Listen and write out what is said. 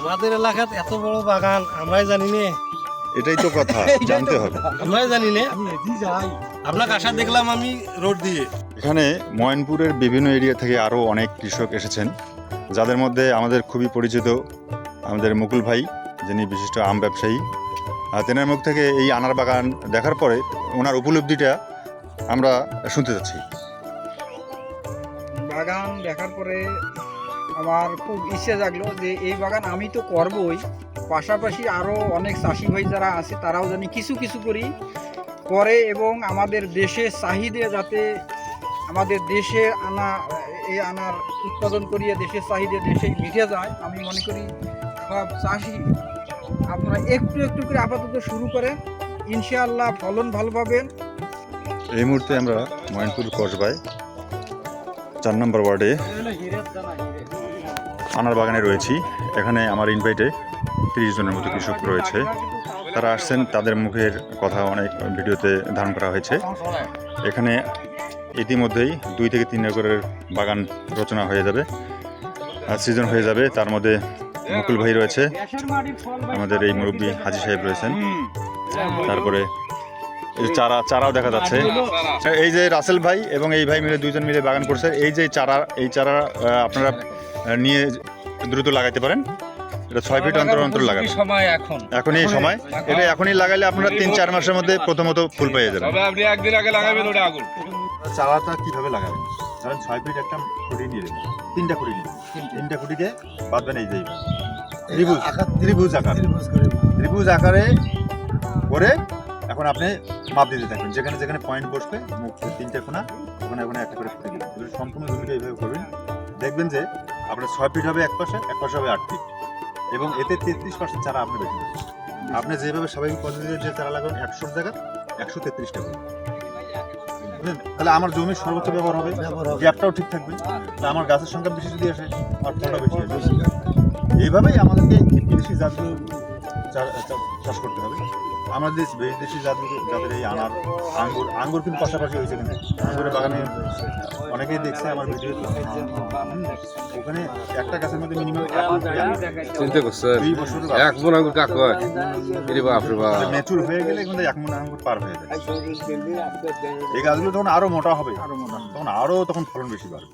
আমাদের এলাকাতে এত বড় বাগান আমরাই জানি না। এটাই তো কথা, জানতে হবে। আমরাই জানি না। আপনাকে আশা দেখলাম আমি রোড দিয়ে। এখানে ময়নপুরের বিভিন্ন এরিয়া থেকে আরও অনেক কৃষক এসেছেন, যাদের মধ্যে আমাদের খুবই পরিচিত আমাদের মুকুল ভাই, যিনি বিশিষ্ট আম ব্যবসায়ী। তেনার মুখ থেকে এই আনার বাগান দেখার পরে ওনার উপলব্ধিটা আমরা শুনতে চাচ্ছি। বাগান দেখার পরে আমার খুব ইচ্ছে জাগলো যে এই বাগান আমি তো করবই, পাশাপাশি আরও অনেক চাষি ভাই যারা আছে তারাও জানি কিছু কিছু করি করে, এবং আমাদের দেশের চাহিদা যাতে আমাদের দেশে এই আনার উৎপাদন করিয়ে দেশের চাহিদা দেশে মিটে যায়। আমি মনে করি সব চাষি আপনারা একটু একটু করে আপাতত শুরু করেন, ইনশাআল্লাহ ফলন ভালো পাবেন। এই মুহূর্তে আমরা ময়নপুর কসবায় 4 নম্বর ওয়ার্ডে আনার বাগানে রয়েছি। এখানে আমার ইনভাইটে 30 জনের মতো কৃষক রয়েছে। তারা আসছেন, তাদের মুখের কথা অনেক ভিডিওতে ধারণ করা হয়েছে। এখানে ইতিমধ্যেই 2 থেকে 3 একরের বাগান রচনা হয়ে যাবে, সিজন হয়ে যাবে। তার মধ্যে মুকুল ভাই রয়েছে, আমাদের এই মুরব্বী হাজি সাহেব রয়েছেন, তারপরে চারাও দেখা যাচ্ছে। এই যে রাসেল ভাই এবং এই ভাই মিলে 2 জন মিলে বাগান করছে। এই যে চারা আপনারা নিয়ে দ্রুত লাগাইতে পারেন। এটা 6 ফিট অন্তর অন্তর লাগাবেন। এখনই সময়, এটা এখনই লাগাইলে আপনারা 3-4 মাসের মধ্যে প্রথমত ফুল পেয়ে যাবেন। আপনি একদিন আগে লাগাবেন ওটা আগুন। চারাটা কিভাবে লাগাবেন? ধরেন 6 ফিট একটা খুঁটি নিয়ে নেবেন, 3টা খুঁটি নেবেন, 3টা খুঁটিকে বাঁধবেন এই যে ত্রিভুজ আকারে করে। এখন আপনি মাপ দিতে থাকবেন, যেখানে যেখানে পয়েন্ট বসবে মুখ 3টে কোণা, ওখানে একটা করে খুঁটি দিবেন। সম্পূর্ণ জমিটা এইভাবে করবেন, দেখবেন যে আপনার 6 ফিট হবে এক পাশে হবে 8 ফিট, এবং এতে 33% চারা আপনি বেশি দেবেন। আপনি যেভাবে স্বাভাবিক পদ্ধতিতে যে চারা লাগাবেন 100 জায়গা 133টা করবেন, তাহলে আমার জমির সর্বোচ্চ ব্যবহার হবে, গ্যাপটাও ঠিক থাকবে। তা আমার গাছের সংখ্যা বেশি যদি আসে আমার ফলটা বেশি আসবে। এইভাবেই আমাদেরকে বিদেশি জাতগুলো চাষ করতে হবে। আমাদের বিদেশি জাতের এই আঙ্গুর কিন্তু পাশাপাশি হয়েছে, কিন্তু আঙ্গুরের বাগানে অনেকেই দেখছে আমার ভিডিও। ওখানে একটা গাছের মধ্যে মিনিমাম চিন্তা করছেন 2 বছর 1 মণ আঙ্গুর কাক হয়, ম্যাচুর হয়ে গেলে কিন্তু 1 মণ আঙ্গুর পার হয়ে যায়। এই গাছগুলো তখন আরো মোটা হবে, তখন ফলন বেশি বাড়বে।